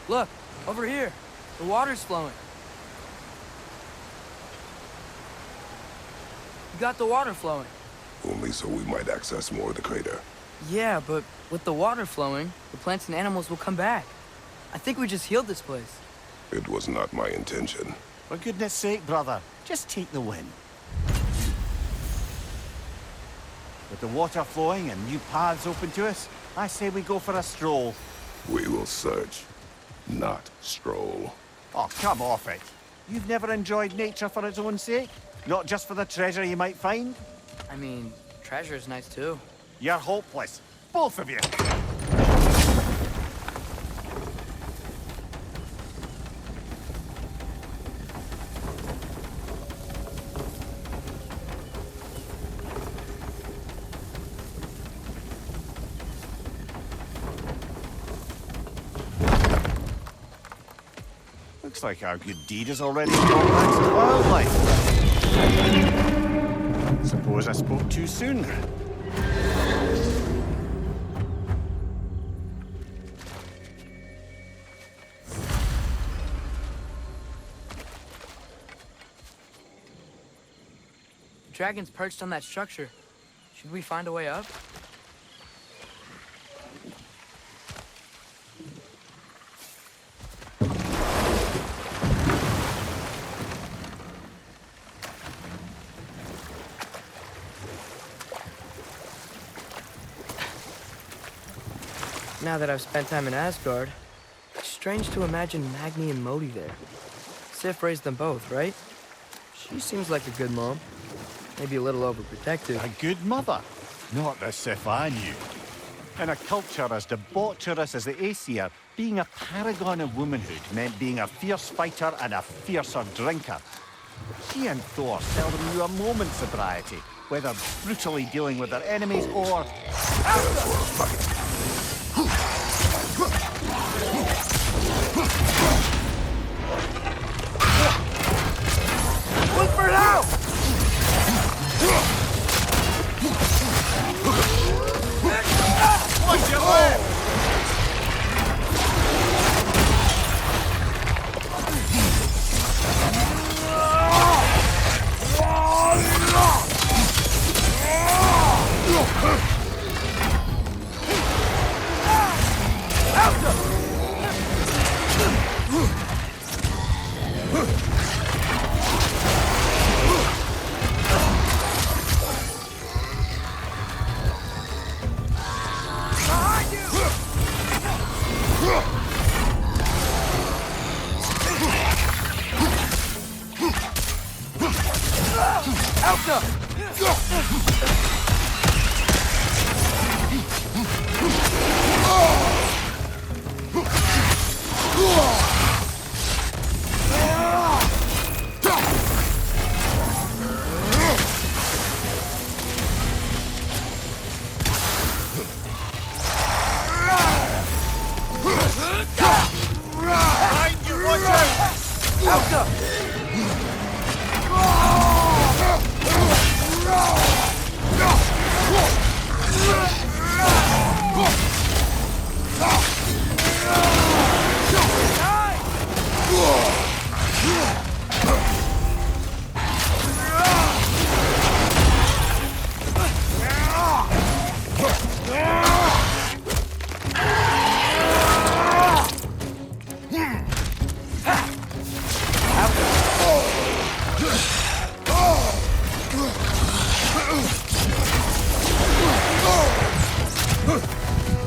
Look, over here. The water's flowing. You got the water flowing. Only so we might access more of the crater. Yeah, but with the water flowing, the plants and animals will come back. I think we just healed this place. It was not my intention. For goodness sake, brother, just take the win. With the water flowing and new paths open to us, I say we go for a stroll. We will search, not stroll. Oh, come off it. You've never enjoyed nature for its own sake? Not just for the treasure you might find? I mean, treasure's nice too. You're hopeless. Both of you. Looks like our good deed has already brought back some wildlife. Suppose I spoke too soon. The dragon's perched on that structure. Should we find a way up? Now that I've spent time in Asgard, it's strange to imagine Magni and Modi there. Sif raised them both, right? She seems like a good mom. Maybe a little overprotective. A good mother. Not the Sif I knew. In a culture as debaucherous as the Aesir, being a paragon of womanhood meant being a fierce fighter and a fiercer drinker. She and Thor seldom knew a moment's sobriety, whether brutally dealing with their enemies or... Look for it out! Watch your left!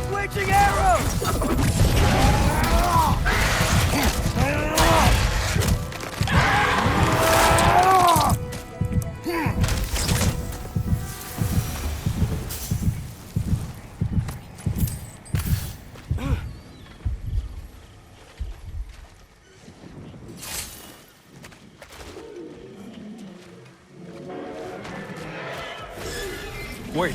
Switching arrows! Wait.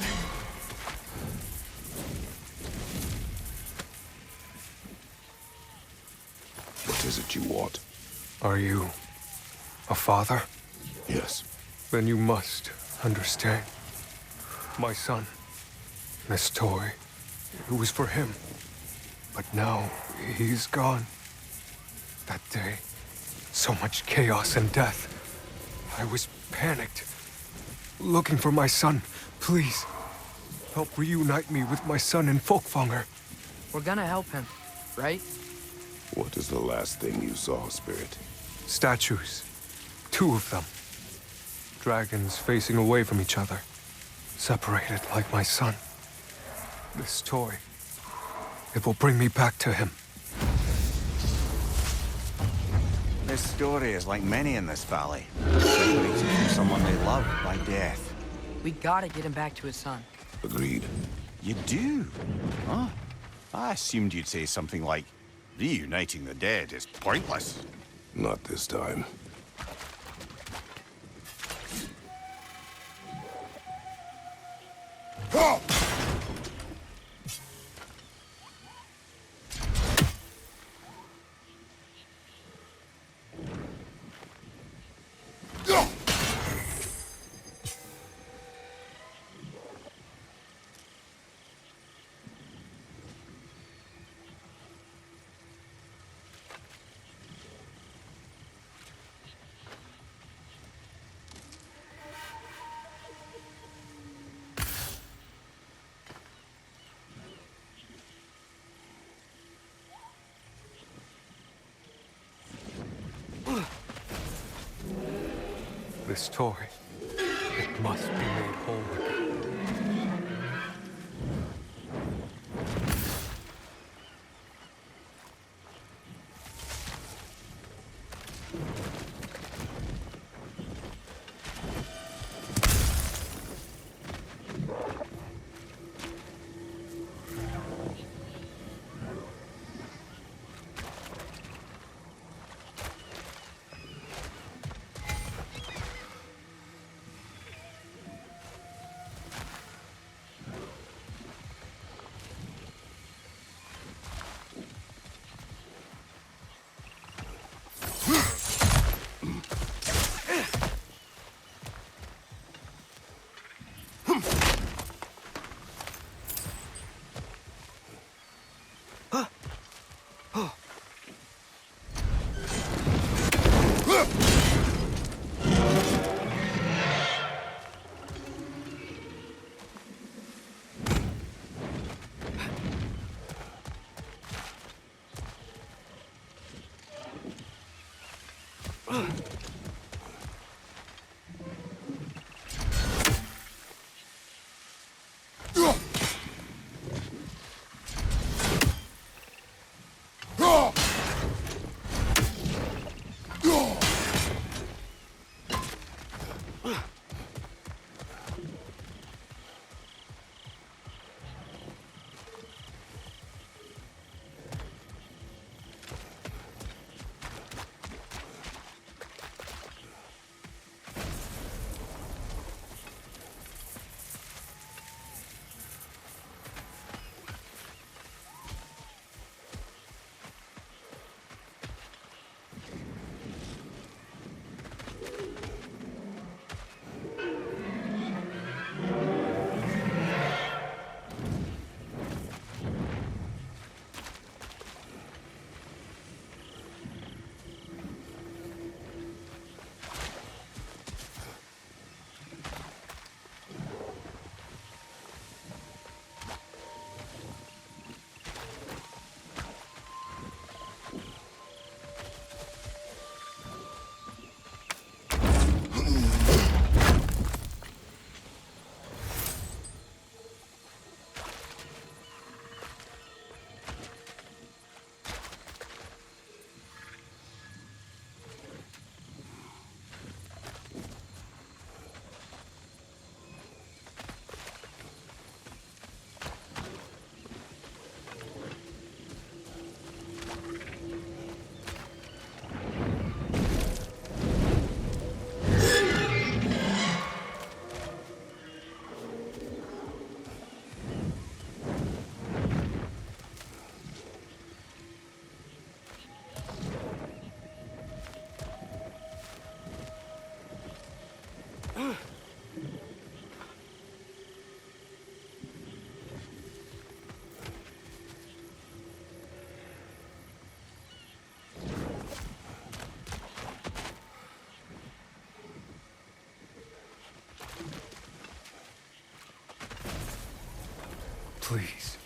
What is it you want? Are you a father? Yes. Then you must understand. My son, this toy, it was for him. But now he's gone. That day, so much chaos and death. I was panicked, looking for my son. Please, help reunite me with my son in Folkvanger. We're gonna help him, right? What is the last thing you saw, Spirit? Statues. 2 of them. Dragons facing away from each other. Separated like my son. This toy. It will bring me back to him. This story is like many in this valley. Separated from someone they love by death. We gotta get him back to his son. Agreed. You do? Huh? I assumed you'd say something like, reuniting the dead is pointless. Not this time. This toy. It must be made whole again. Please.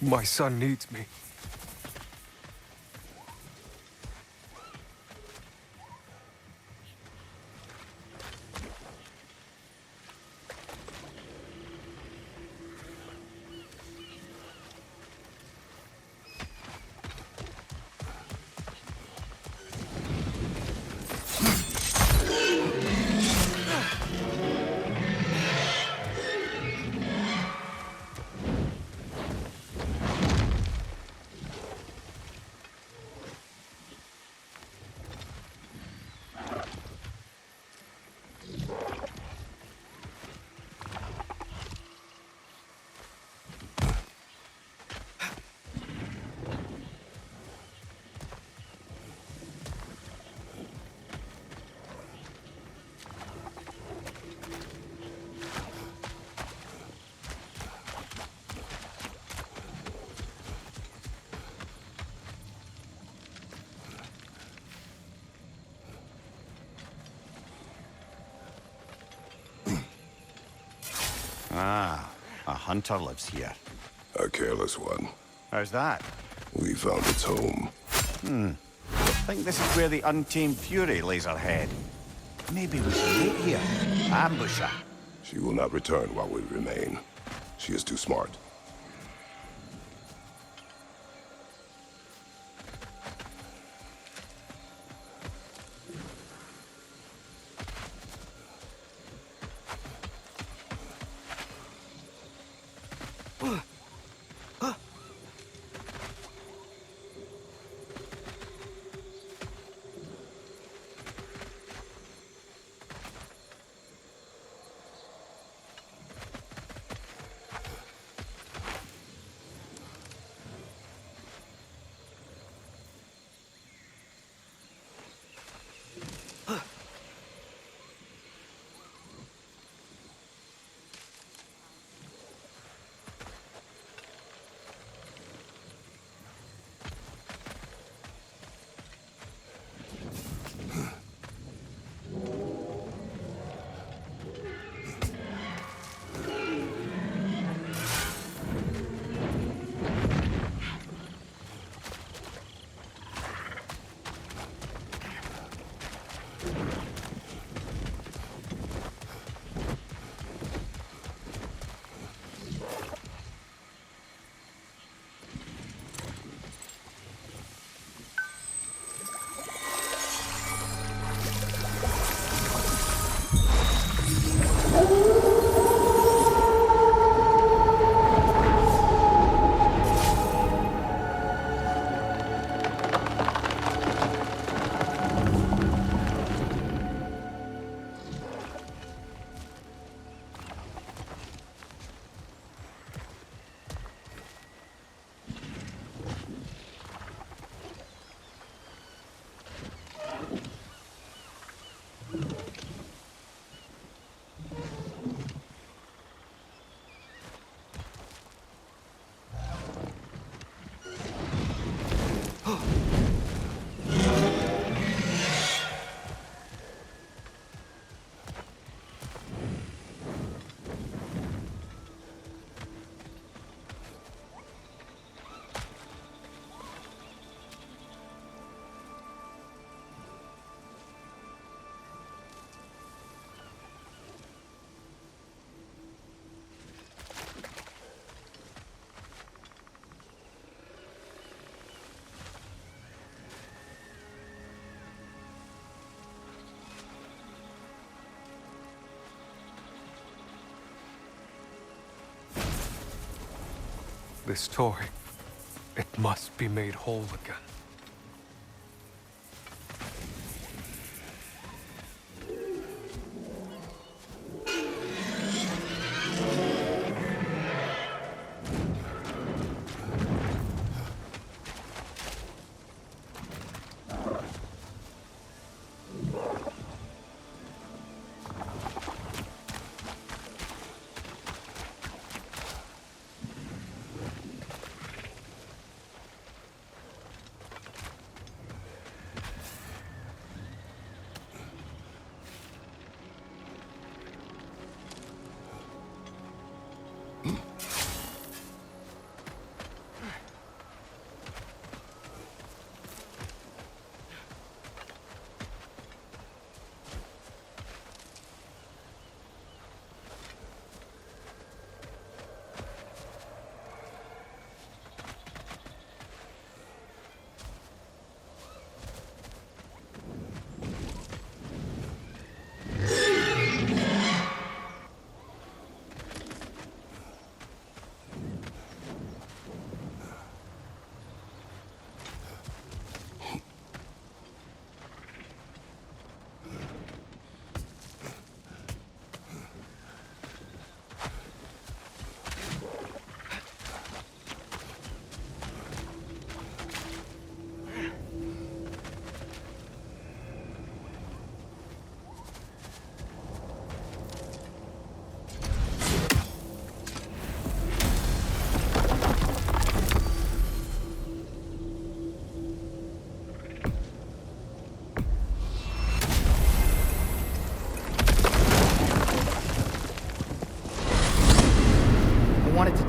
My son needs me. Ah, a hunter lives here. A careless one. How's that? We found its home. I think this is where the untamed fury lays her head. Maybe we should wait here. Ambush her. She will not return while we remain. She is too smart. This toy, it must be made whole again.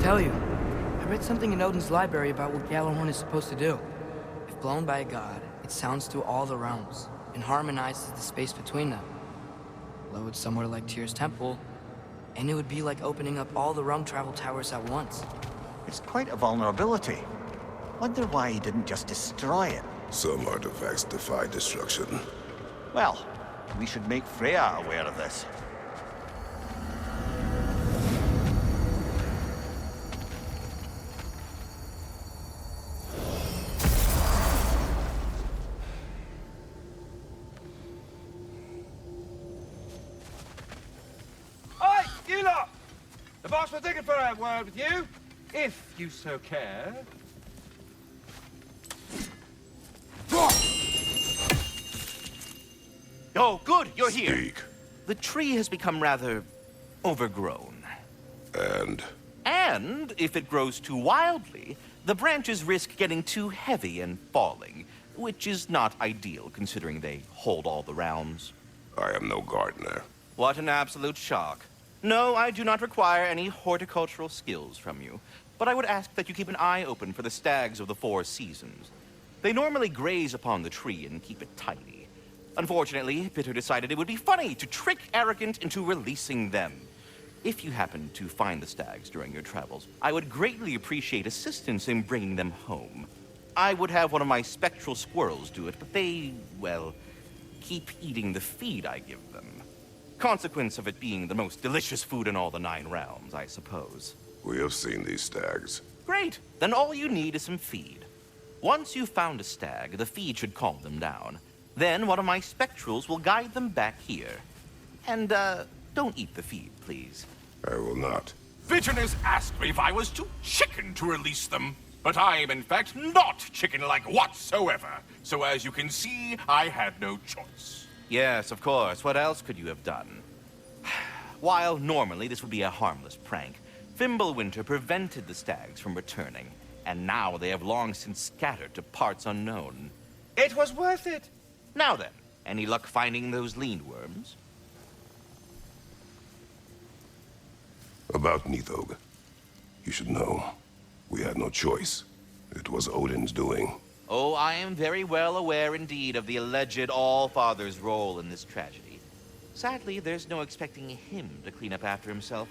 tell you. I read something in Odin's library about what Gjallarhorn is supposed to do. If blown by a god, it sounds through all the realms and harmonizes the space between them. Blow it somewhere like Tyr's temple, and it would be like opening up all the realm travel towers at once. It's quite a vulnerability. Wonder why he didn't just destroy it. Some artifacts defy destruction. Well, we should make Freya aware of this. Hey, you lot! The boss was looking for a word with you, if you so care. Oh, good, you're here. Speak. The tree has become rather overgrown. And if it grows too wildly, the branches risk getting too heavy and falling, which is not ideal considering they hold all the realms. I am no gardener. What an absolute shock. No, I do not require any horticultural skills from you, but I would ask that you keep an eye open for the stags of the four seasons. They normally graze upon the tree and keep it tidy. Unfortunately, Bitter decided it would be funny to trick Arrogant into releasing them. If you happen to find the stags during your travels, I would greatly appreciate assistance in bringing them home. I would have one of my spectral squirrels do it, but they, well, keep eating the feed I give them. Consequence of it being the most delicious food in all the 9 realms, I suppose. We have seen these stags. Great! Then all you need is some feed. Once you've found a stag, the feed should calm them down. Then one of my spectrals will guide them back here. And, don't eat the feed, please. I will not. Bitterness asked me if I was too chicken to release them. But I am in fact not chicken-like whatsoever. So as you can see, I had no choice. Yes, of course. What else could you have done? While normally this would be a harmless prank, Fimbulwinter prevented the stags from returning. And now they have long since scattered to parts unknown. It was worth it. Now then, any luck finding those lean worms? About Nithog. You should know. We had no choice. It was Odin's doing. Oh, I am very well aware indeed of the alleged All-Father's role in this tragedy. Sadly, there's no expecting him to clean up after himself.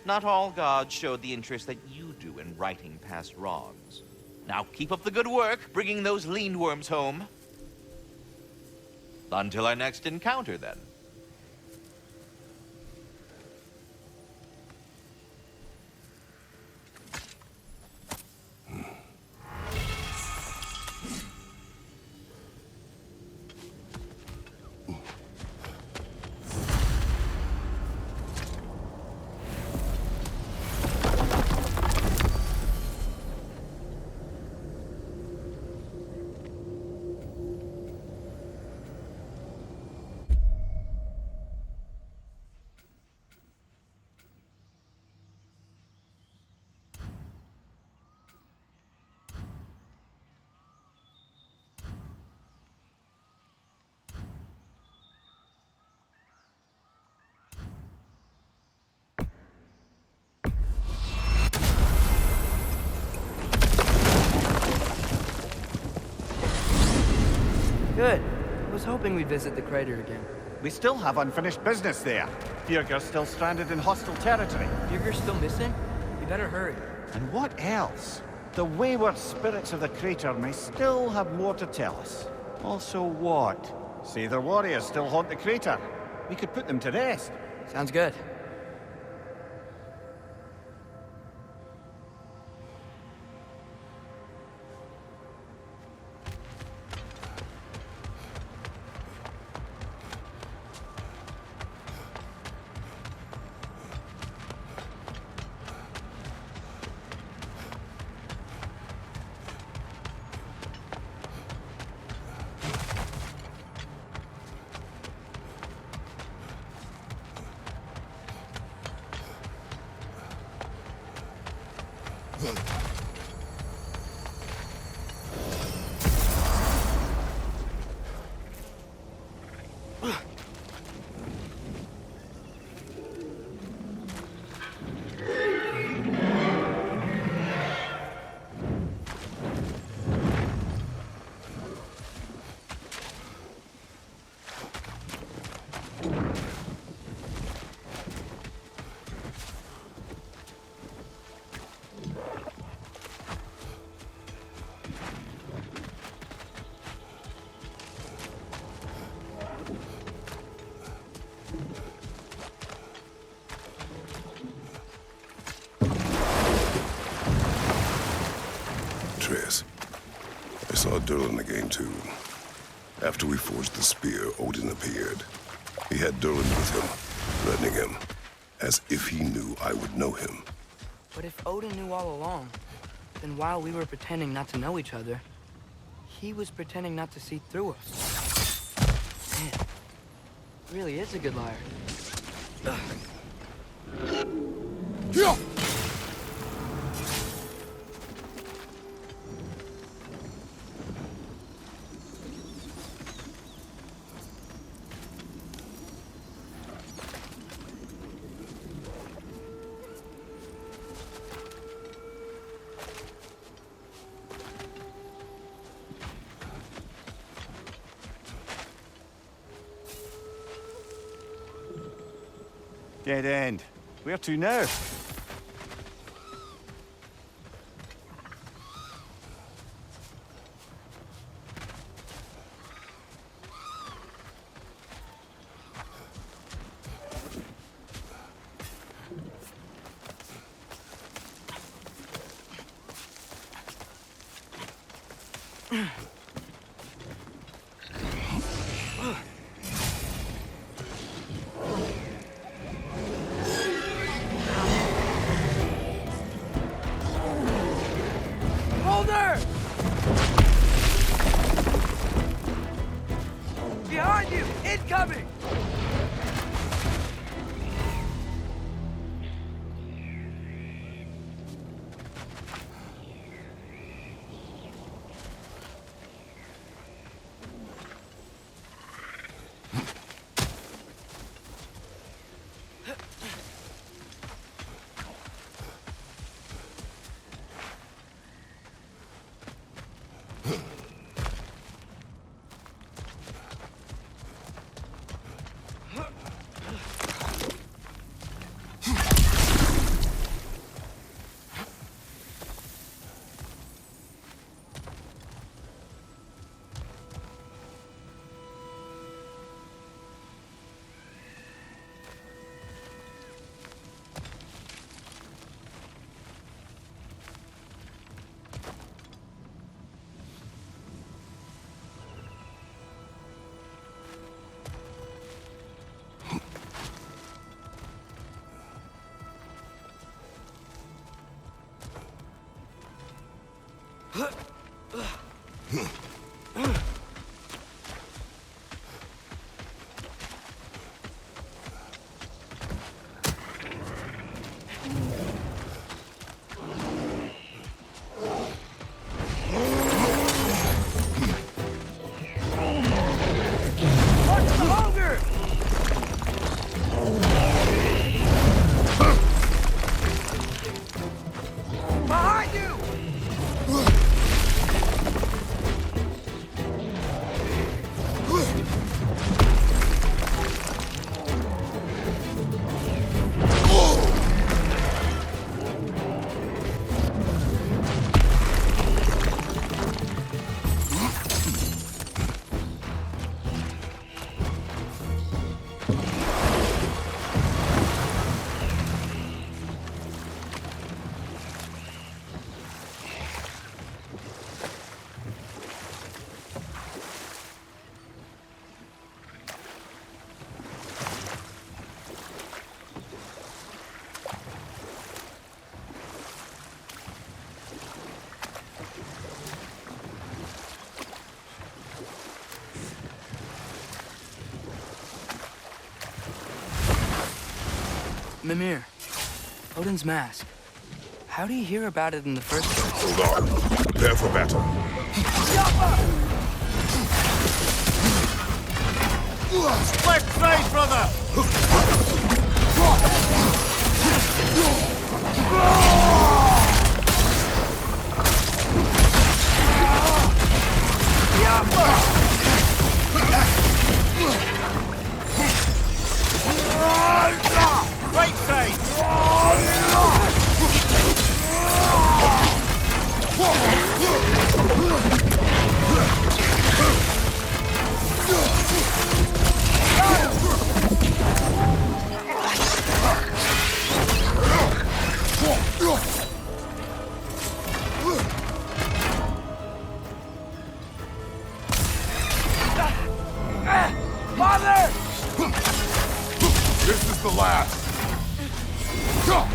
Not all gods showed the interest that you do in righting past wrongs. Now keep up the good work, bringing those lean worms home. Until our next encounter, then. Good. I was hoping we'd visit the crater again. We still have unfinished business there. Björger's still stranded in hostile territory. Björger's still missing? You better hurry. And what else? The wayward spirits of the crater may still have more to tell us. Also what? Say their warriors still haunt the crater. We could put them to rest. Sounds good. I saw Durlin again, too. After we forged the spear, Odin appeared. He had Durlin with him, threatening him, as if he knew I would know him. But if Odin knew all along, then while we were pretending not to know each other, he was pretending not to see through us. Man, he really is a good liar. Dead end. Where to now? Behind you! Incoming! Mimir, Odin's mask. How do you hear about it in the first place? Hold on. Prepare for battle. Split trade, brother! Right side! Father! This is the last. Go!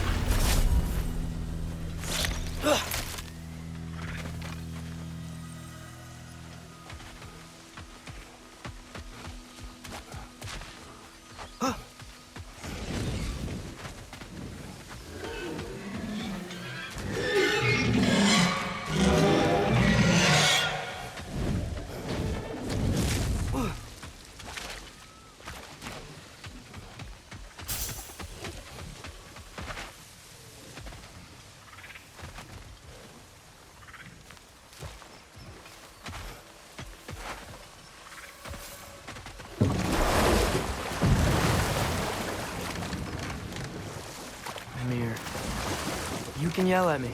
Amir, you can yell at me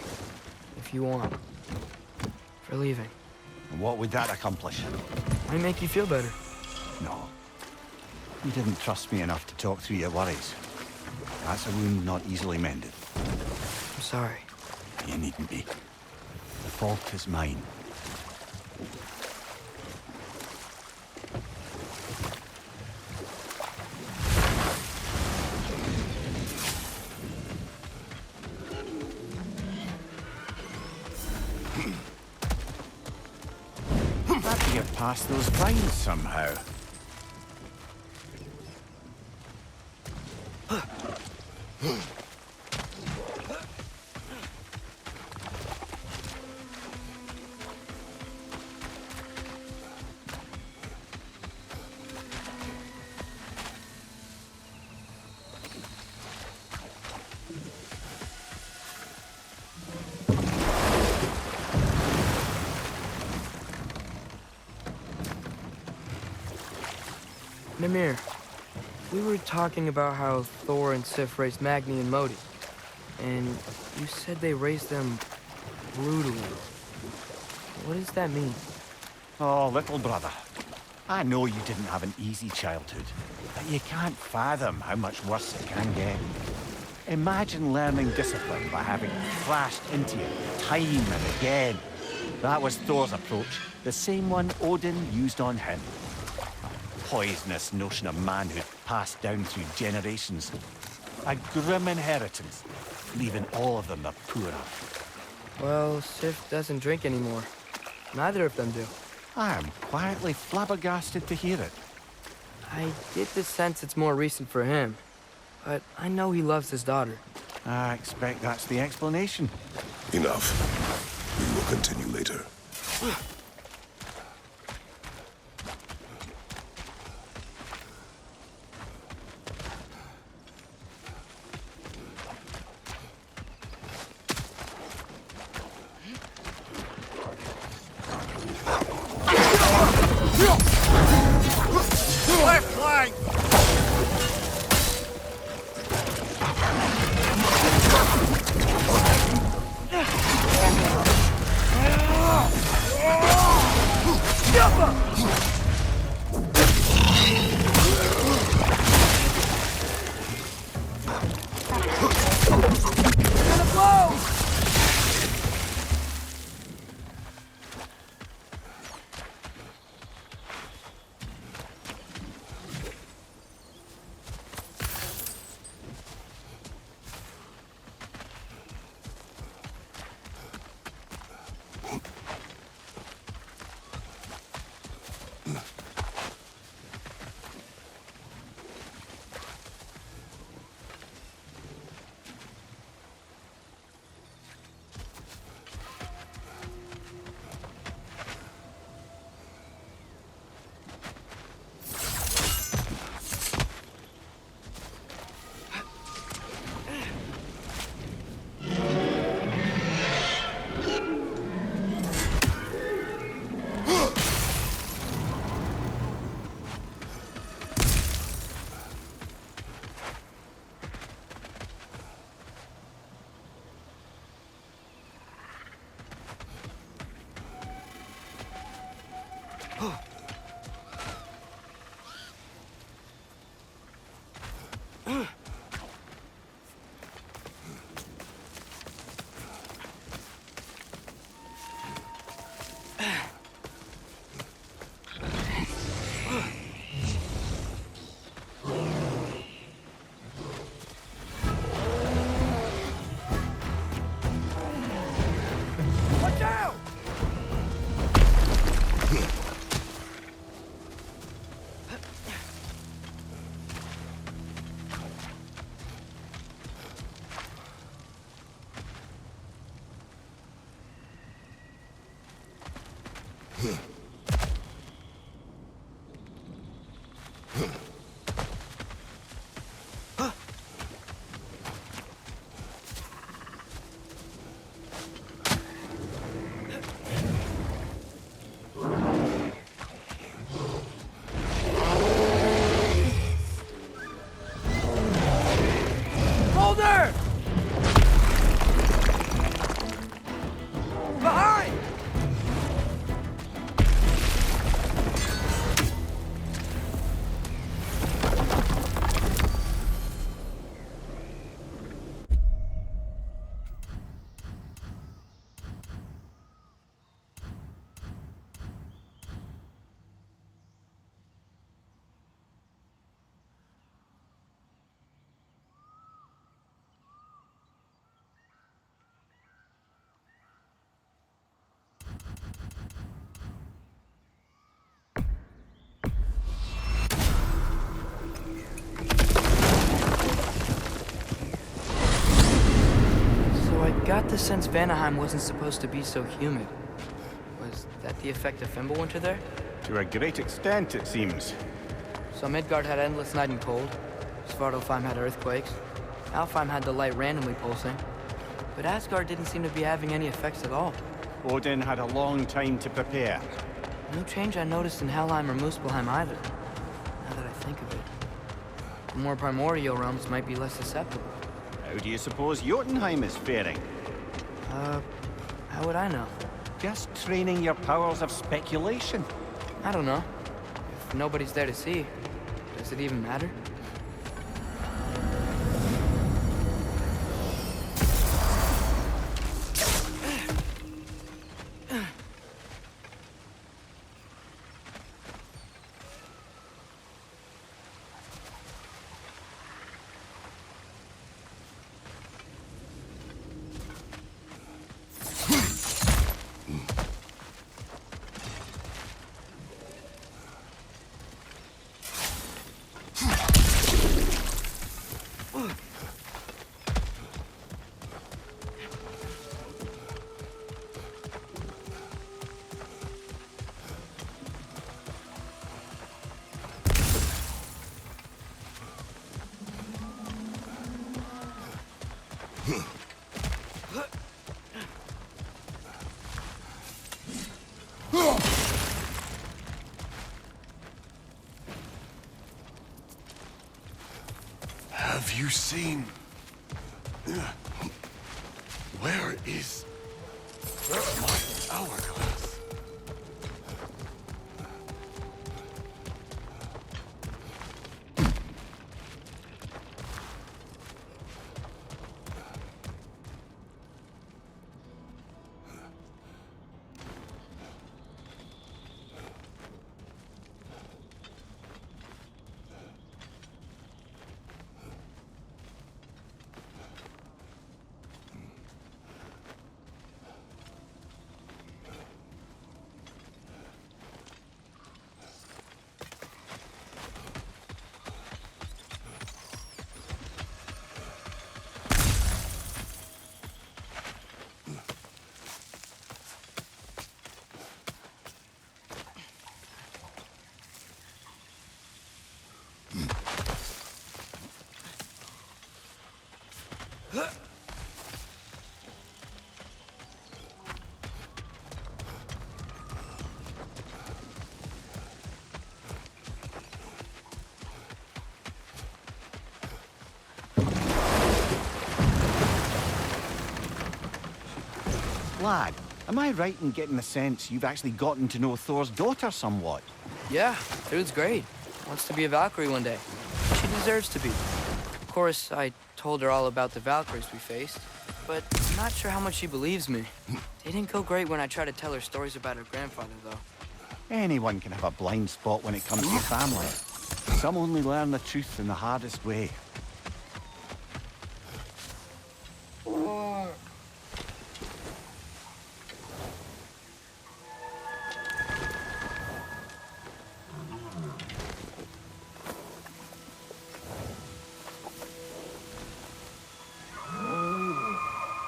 if you want for leaving. And what would that accomplish? Might make you feel better. No. You didn't trust me enough to talk through your worries. That's a wound not easily mended. I'm sorry. You needn't be. The fault is mine. Have to get past those vines somehow. Namir, we were talking about how Thor and Sif raised Magni and Modi, and you said they raised them brutally. What does that mean? Oh, little brother. I know you didn't have an easy childhood, but you can't fathom how much worse it can get. Imagine learning discipline by having thrashed into you time and again. That was Thor's approach, the same one Odin used on him. A poisonous notion of manhood passed down through generations. A grim inheritance, leaving all of them the poorer. Well, Sif doesn't drink anymore. Neither of them do. I am quietly flabbergasted to hear it. I get the sense it's more recent for him, but I know he loves his daughter. I expect that's the explanation. Enough. We will continue later. Left flank! the sense Vanaheim wasn't supposed to be so humid. Was that the effect of Fimbulwinter there? To a great extent, it seems. So Midgard had endless night and cold. Svartalfheim had earthquakes. Alfheim had the light randomly pulsing. But Asgard didn't seem to be having any effects at all. Odin had a long time to prepare. No change I noticed in Helheim or Muspelheim either, now that I think of it. The more primordial realms might be less susceptible. How do you suppose Jotunheim is faring? How would I know? Just training your powers of speculation. I don't know. If nobody's there to see, does it even matter? Have you seen... Where is... my hourglass? Lad, am I right in getting the sense you've actually gotten to know Thor's daughter somewhat? Yeah, dude's great. Wants to be a Valkyrie one day. She deserves to be. Of course, I told her all about the Valkyries we faced, but I'm not sure how much she believes me. It didn't go great when I tried to tell her stories about her grandfather, though. Anyone can have a blind spot when it comes to family. Some only learn the truth in the hardest way.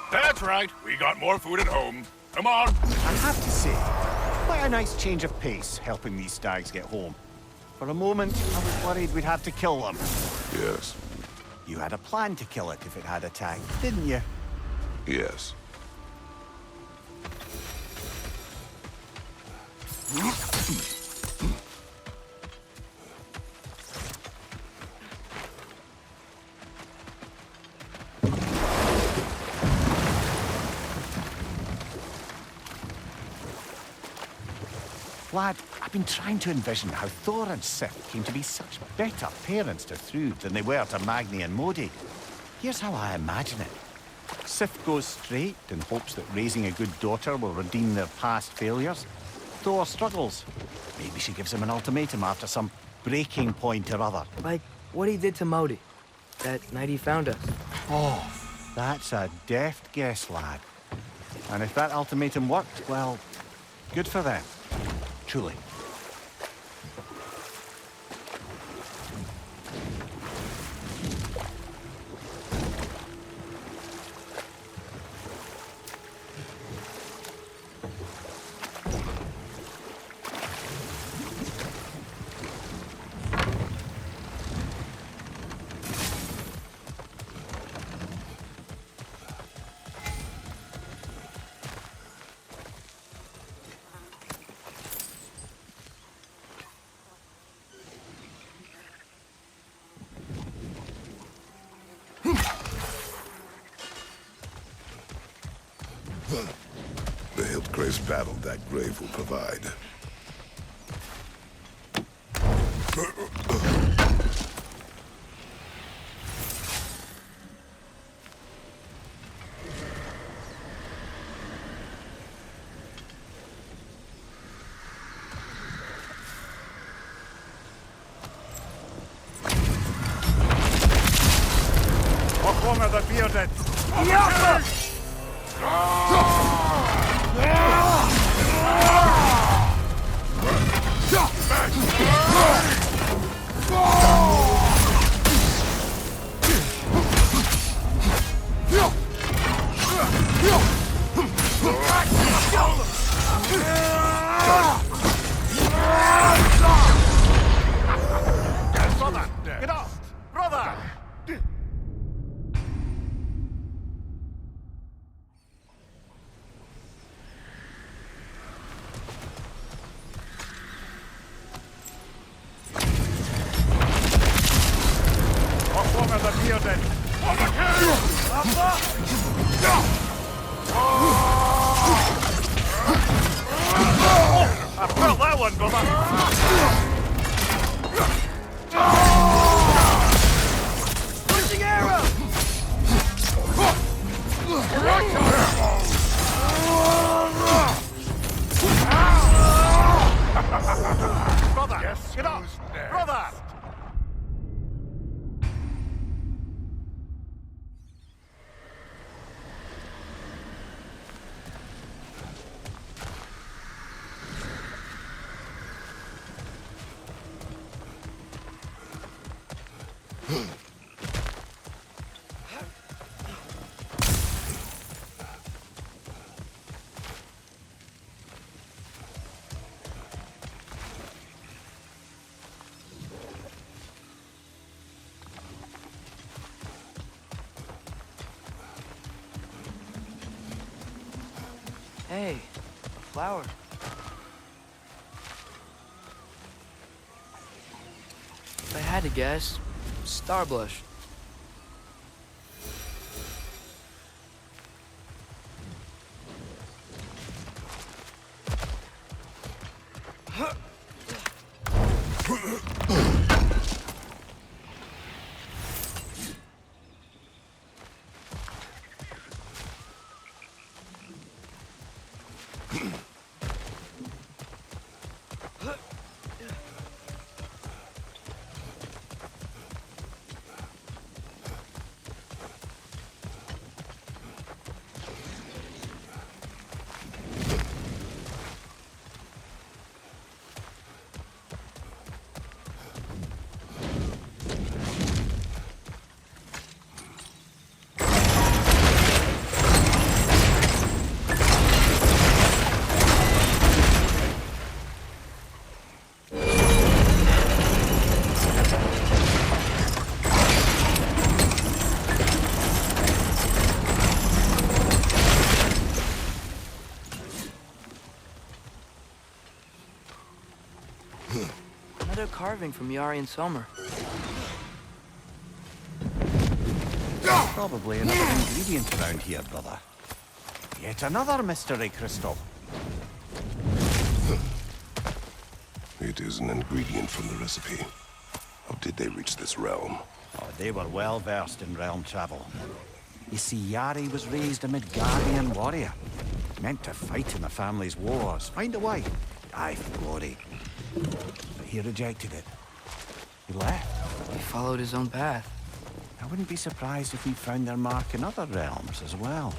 That's right. We got more food at home. Come on. I have to say, quite a nice change of pace helping these stags get home. For a moment, I was worried we'd have to kill them. Yes. You had a plan to kill it if it had attacked, didn't you? Yes. Lad, I've been trying to envision how Thor and Sif came to be such better parents to Thrud than they were to Magni and Modi. Here's how I imagine it. Sif goes straight and hopes that raising a good daughter will redeem their past failures. Thor struggles. Maybe she gives him an ultimatum after some breaking point or other. Like what he did to Modi, that night he found us. Oh, that's a deft guess, lad. And if that ultimatum worked, well, good for them. Truly. battle that grave will provide. What one of the bearded? Brother! Get up! Brother! What one of the bearded? I felt that one, brother! Pushing arrow! Brother! Get up! Brother! Hey, a flower. If I had to guess, Starblush. Another carving from Yari and Sommer. Probably another ingredient around here, brother. Yet another mystery crystal. It is an ingredient from the recipe. How did they reach this realm? Oh, they were well versed in realm travel. You see, Yari was raised a Midgardian warrior. Meant to fight in the family's wars, find a way, die for glory. But he rejected it. He left. He followed his own path. I wouldn't be surprised if we found their mark in other realms as well.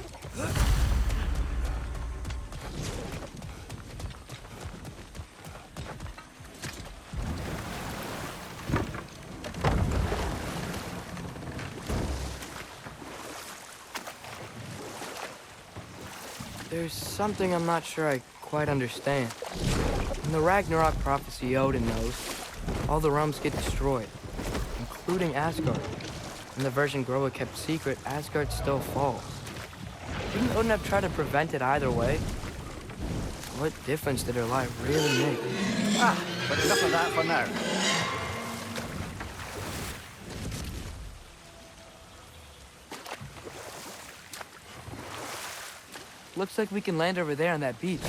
There's something I'm not sure I quite understand. In the Ragnarok prophecy Odin knows, all the realms get destroyed, including Asgard. In the version Groa kept secret, Asgard still falls. Didn't Odin have tried to prevent it either way? What difference did her lie really make? But enough of that for now. Looks like we can land over there on that beach.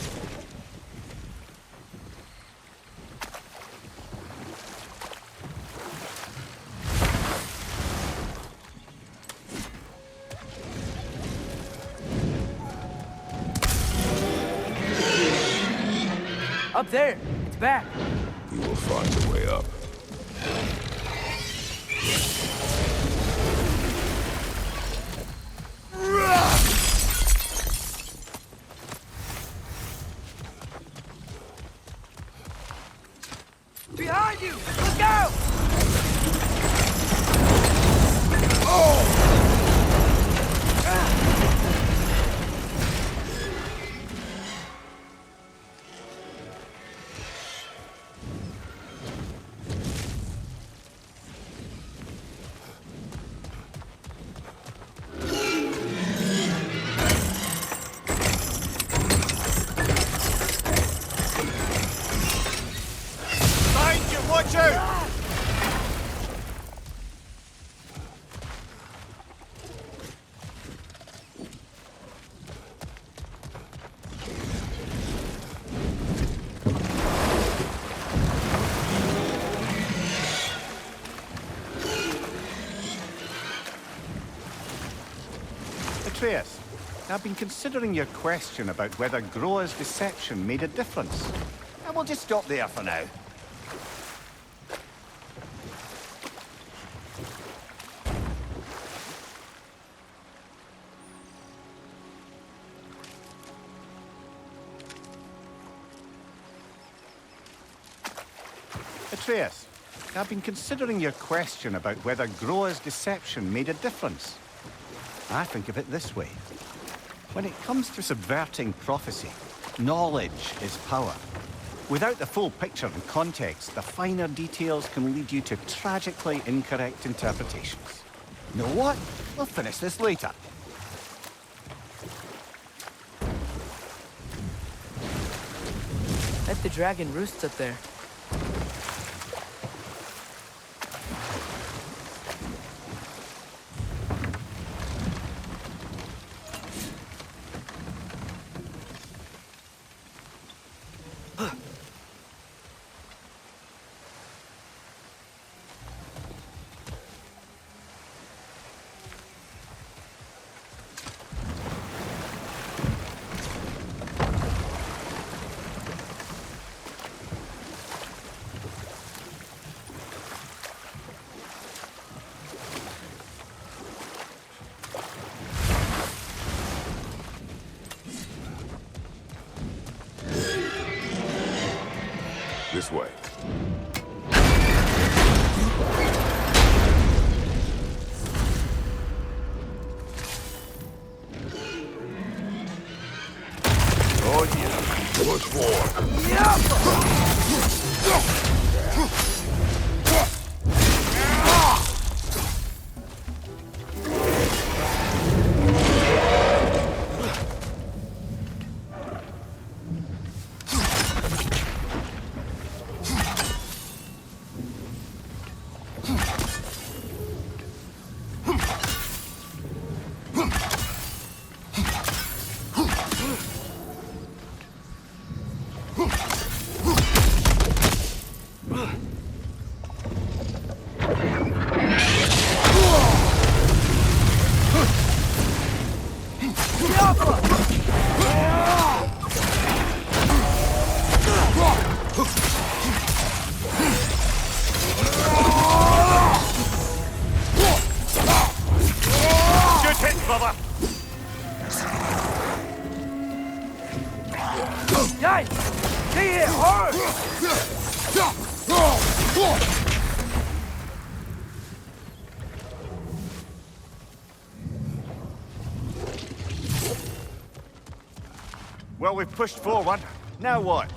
Up there. It's back. We will find a way up. Behind you! Look out! Behind you, watch out! Atreus, I've been considering your question about whether Groa's deception made a difference. And we'll just stop there for now. Atreus, I've been considering your question about whether Groa's deception made a difference. I think of it this way. When it comes to subverting prophecy, knowledge is power. Without the full picture and context, the finer details can lead you to tragically incorrect interpretations. You know what? We'll finish this later. Bet the dragon roosts up there. This way. Oh, yeah. Push forward. Good hit, brother! Yikes! Stay here, hard! Well, we've pushed forward. Now what?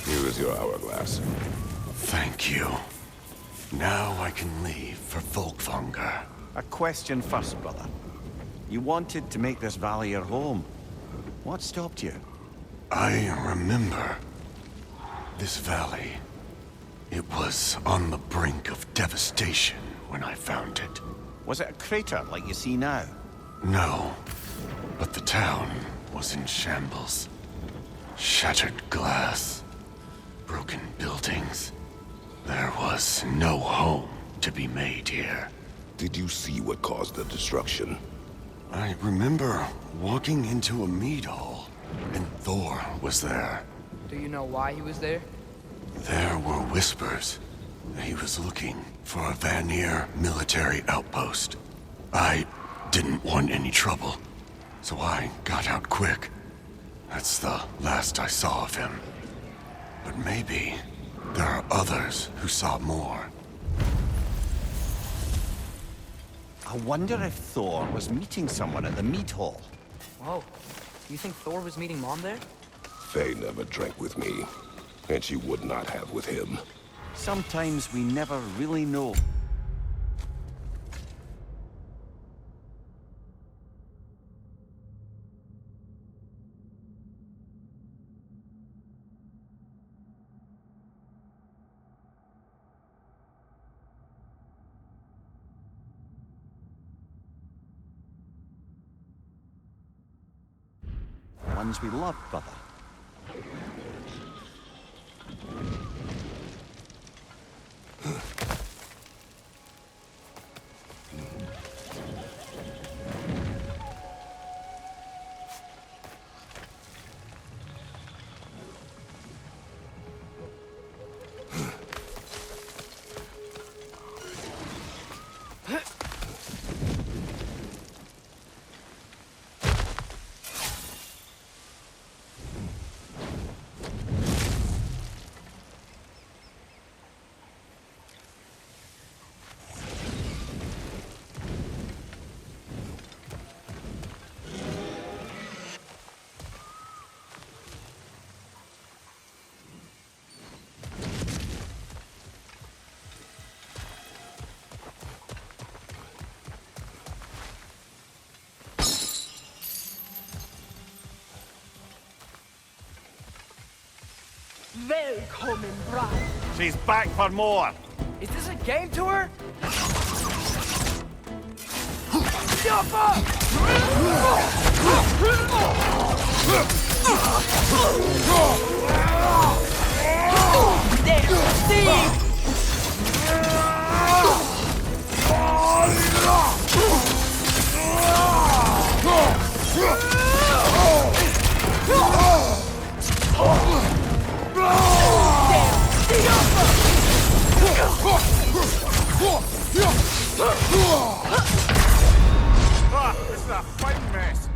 Here is your hourglass. Thank you. Now I can leave for Volkvanger. A question first, brother. You wanted to make this valley your home. What stopped you? I remember this valley. It was on the brink of devastation when I found it. Was it a crater like you see now? No, but the town was in shambles. Shattered glass, broken buildings. There was no home to be made here. Did you see what caused the destruction? I remember walking into a mead hall, and Thor was there. Do you know why he was there? There were whispers. He was looking for a Vanir military outpost. I didn't want any trouble, so I got out quick. That's the last I saw of him. But maybe there are others who saw more. I wonder if Thor was meeting someone at the mead hall. Whoa. Do you think Thor was meeting Mom there? Faye never drank with me, and she would not have with him. Sometimes we never really know. Ones we love, brother. Welcome, bride. She's back for more. Is this a game tour? Jump up! There, see! Ah, this is a fighting mess.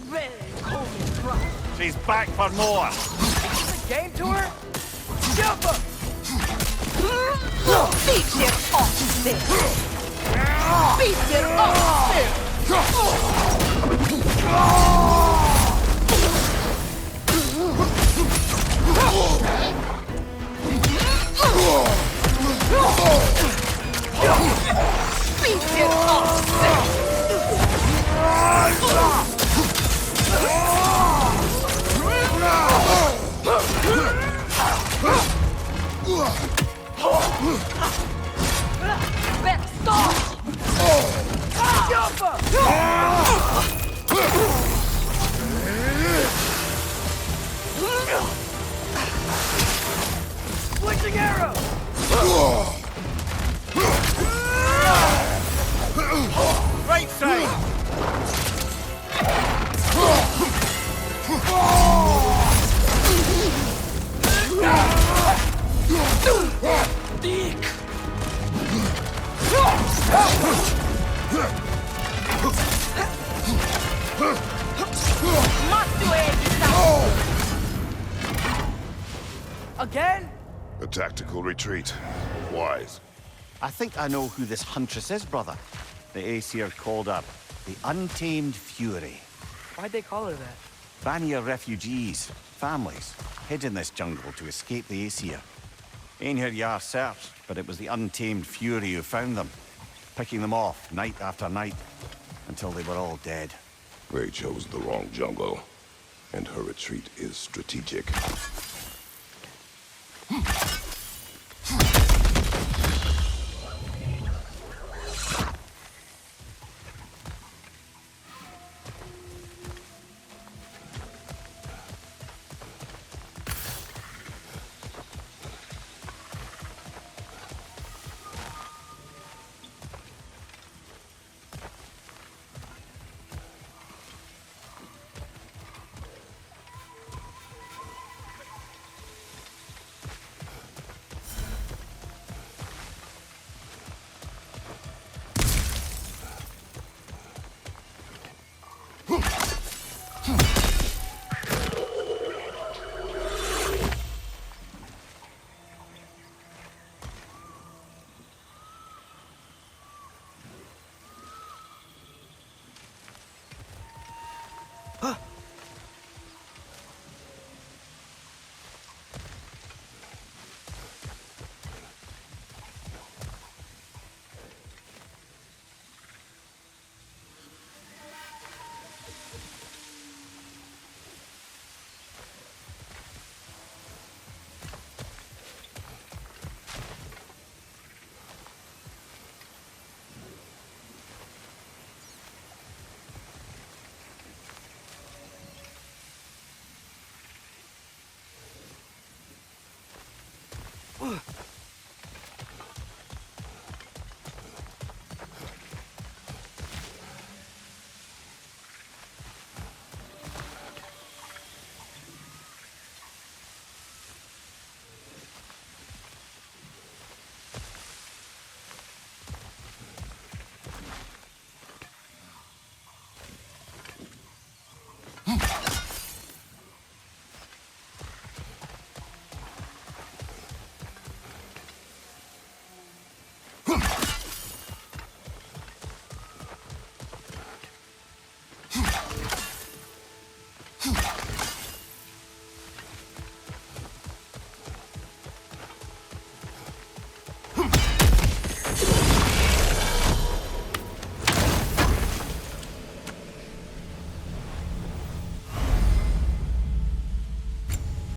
Welcome, bride. She's back for more. Is this a game tour? Jump up! Beat it off there. Beat it off there. Beck, stop! Jumper! Switching arrow! Right side! Dick! Again? A tactical retreat. Wise. I think I know who this huntress is, brother. The Aesir called her the Untamed Fury. Why'd they call her that? Vanir refugees, families, hid in this jungle to escape the Aesir. Einhir Yar searched, but it was the Untamed Fury who found them, picking them off night after night, until they were all dead. They chose the wrong jungle, and her retreat is strategic.